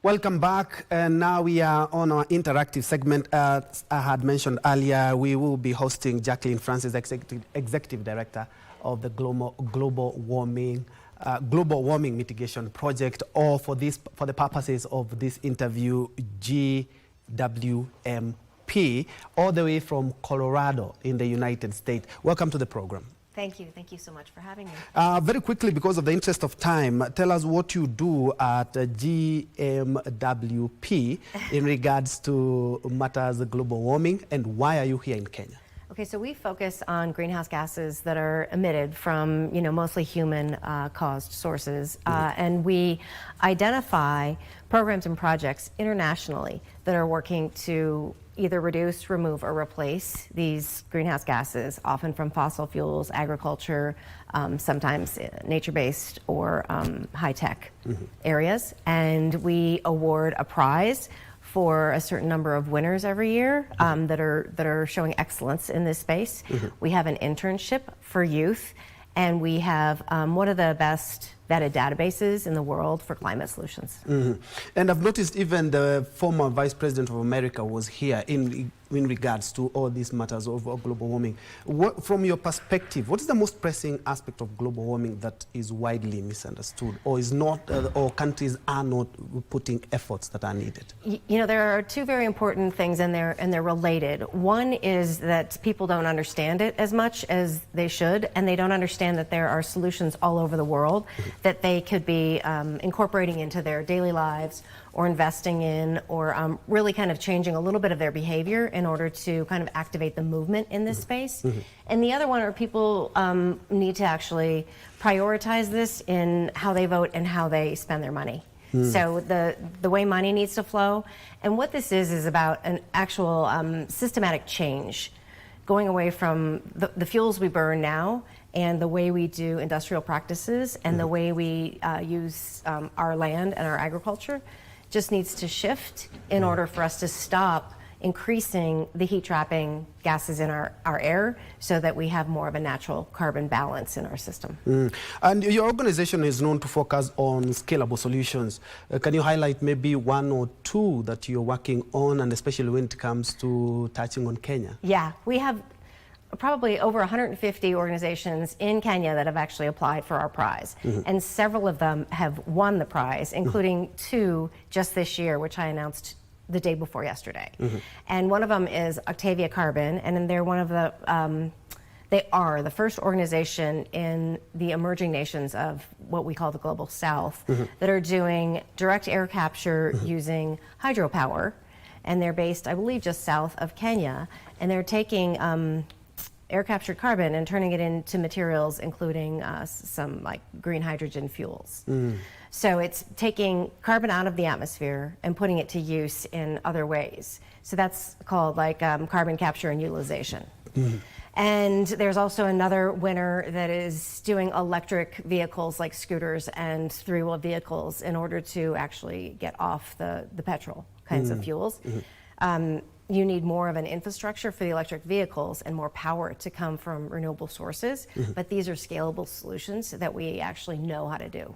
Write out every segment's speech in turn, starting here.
Welcome back, and now we are on our interactive segment. As I had mentioned earlier, we will be hosting Jacqueline Francis, Executive Director of the Global Warming Mitigation Project, or for the purposes of this interview, GWMP, all the way from Colorado in the United States. Welcome to the program. Thank you. Thank you so much for having me. Very quickly, because of the interest of time, tell us what you do at GMWP in regards to matters of global warming, and why are you here in Kenya? Okay, so we focus on greenhouse gases that are emitted from, mostly human-caused sources, and we identify programs and projects internationally that are working to either reduce, remove, or replace these greenhouse gases, often from fossil fuels, agriculture, sometimes nature-based or high-tech areas. And we award a prize for a certain number of winners every year that are showing excellence in this space. We have an internship for youth, and we have one of the best vetted databases in the world for climate solutions. And I've noticed even the former Vice President of America was here in regards to all these matters of global warming. From your perspective, what is the most pressing aspect of global warming that is widely misunderstood, or is not, or countries are not putting efforts that are needed? There are two very important things, and they're related. One is that people don't understand it as much as they should, and they don't understand that there are solutions all over the world that they could be incorporating into their daily lives, or investing in, or really kind of changing a little bit of their behavior in order to kind of activate the movement in this space. And the other one are people need to actually prioritize this in how they vote and how they spend their money. So the way money needs to flow. And what this is about an actual systematic change, going away from the fuels we burn now and the way we do industrial practices and the way we use our land and our agriculture just needs to shift in order for us to stop increasing the heat trapping gases in our air, so that we have more of a natural carbon balance in our system. And your organization is known to focus on scalable solutions. Can you highlight maybe one or two that you're working on, and especially when it comes to touching on Kenya? Yeah, we have probably over 150 organizations in Kenya that have actually applied for our prize. And several of them have won the prize, including two just this year, which I announced the day before yesterday. And one of them is Octavia Carbon, and they're one of the, they are the first organization in the emerging nations of what we call the Global South that are doing direct air capture using hydropower. And they're based, I believe, just south of Kenya. And they're taking air captured carbon and turning it into materials, including some like green hydrogen fuels. So it's taking carbon out of the atmosphere and putting it to use in other ways. So that's called like carbon capture and utilization. And there's also another winner that is doing electric vehicles like scooters and three-wheel vehicles in order to actually get off the petrol kinds of fuels. You need more of an infrastructure for the electric vehicles and more power to come from renewable sources, but these are scalable solutions that we actually know how to do.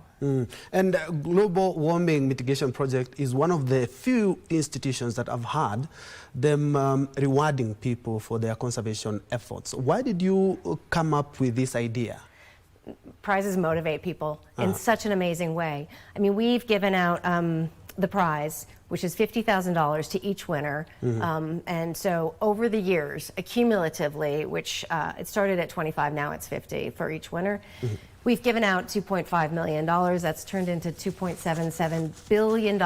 And Global Warming Mitigation Project is one of the few institutions that have had them rewarding people for their conservation efforts. Why did you come up with this idea? Prizes motivate people in such an amazing way. I mean, we've given out the prize, which is $50,000 to each winner. And so over the years, accumulatively, which it started at 25, now it's 50 for each winner, we've given out $2.5 million. That's turned into $2.77 billion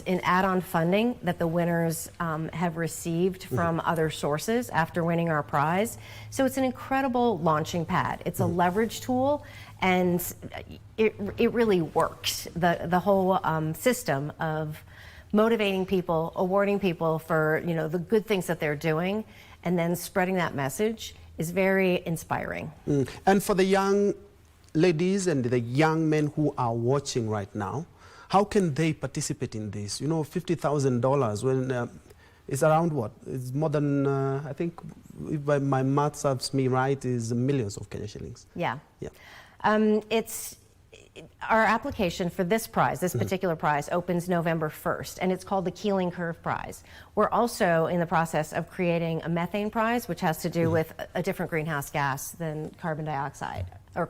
in add-on funding that the winners have received from other sources after winning our prize. So it's an incredible launching pad. It's a leverage tool, and it really works. The whole system of motivating people, awarding people for the good things that they're doing, and then spreading that message is very inspiring. And for the young ladies and the young men who are watching right now, how can they participate in this? $50,000 when it's around what? It's more than, I think, if my math serves me right, is millions of Kenya shillings. Yeah. our application for this prize, this particular prize, opens November 1st, and it's called the Keeling Curve Prize. We're also in the process of creating a methane prize, which has to do with a different greenhouse gas than carbon dioxide. We're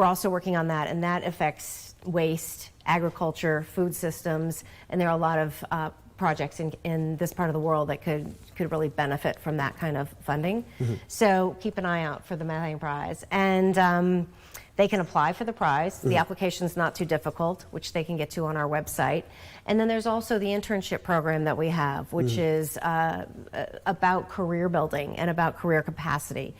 also working on that, and that affects waste, agriculture, food systems, and there are a lot of projects in this part of the world that could really benefit from that kind of funding. So keep an eye out for the methane prize. And they can apply for the prize. The application's not too difficult, which they can get to on our website. And then there's also the internship program that we have, which is about career building and about career capacity.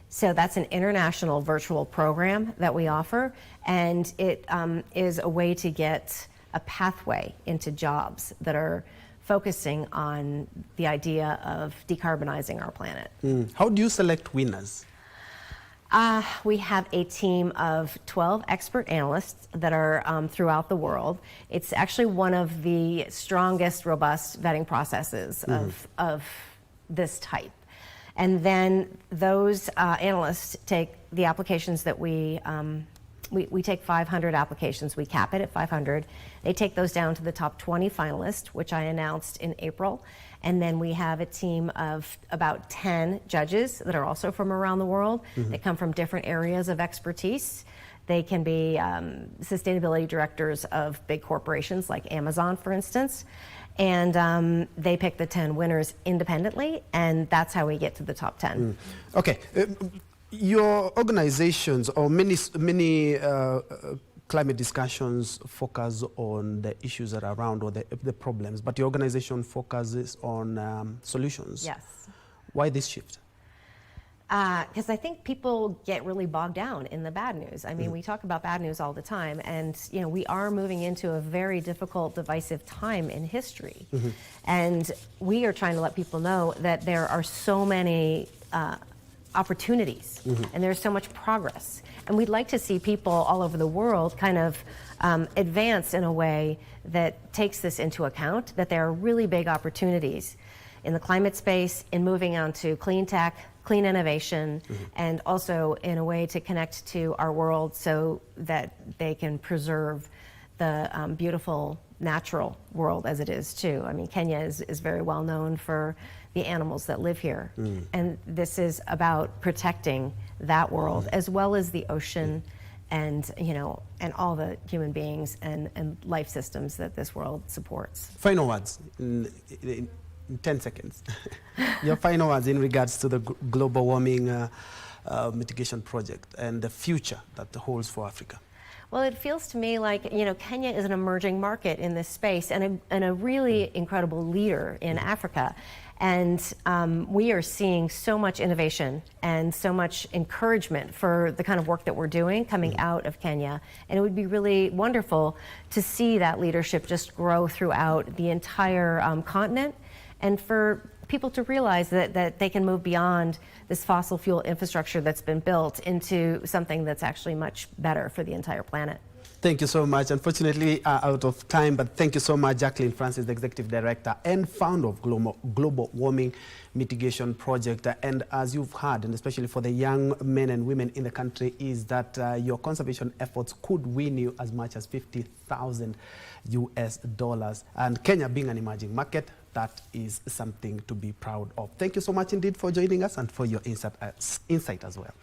So that's an international virtual program that we offer, and it is a way to get a pathway into jobs that are focusing on the idea of decarbonizing our planet. How do you select winners? We have a team of 12 expert analysts that are throughout the world. It's actually one of the strongest, robust vetting processes of this type. And then those analysts take the applications that we take 500 applications. We cap it at 500. They take those down to the top 20 finalists, which I announced in April. And then we have a team of about 10 judges that are also from around the world. They come from different areas of expertise. They can be sustainability directors of big corporations like Amazon, for instance. And they pick the 10 winners independently, and that's how we get to the top 10. Okay. Your organizations or many climate discussions focus on the issues that are around or the problems, but your organization focuses on solutions. Yes. Why this shift? Because I think people get really bogged down in the bad news. I mean, we talk about bad news all the time, and we are moving into a very difficult, divisive time in history. And we are trying to let people know that there are so many opportunities, and there's so much progress. And we'd like to see people all over the world kind of advance in a way that takes this into account, that there are really big opportunities in the climate space, in moving on to clean tech, clean innovation, and also in a way to connect to our world so that they can preserve the beautiful natural world as it is too. I mean, Kenya is very well known for the animals that live here. And this is about protecting that world as well as the ocean and, and all the human beings and life systems that this world supports. Final words in 10 seconds. Your final words in regards to the global warming mitigation project and the future that holds for Africa. Well, it feels to me like, Kenya is an emerging market in this space and a really incredible leader in Africa. And we are seeing so much innovation and so much encouragement for the kind of work that we're doing coming out of Kenya. And it would be really wonderful to see that leadership just grow throughout the entire continent, and for people to realize that they can move beyond this fossil fuel infrastructure that's been built into something that's actually much better for the entire planet. Thank you so much. Unfortunately, out of time, but thank you so much, Jacqueline Francis, the Executive Director and founder of Global Warming Mitigation Project. And as you've heard, and especially for the young men and women in the country, is that your conservation efforts could win you as much as $50,000 US. And Kenya being an emerging market, that is something to be proud of. Thank you so much indeed for joining us and for your insight as well.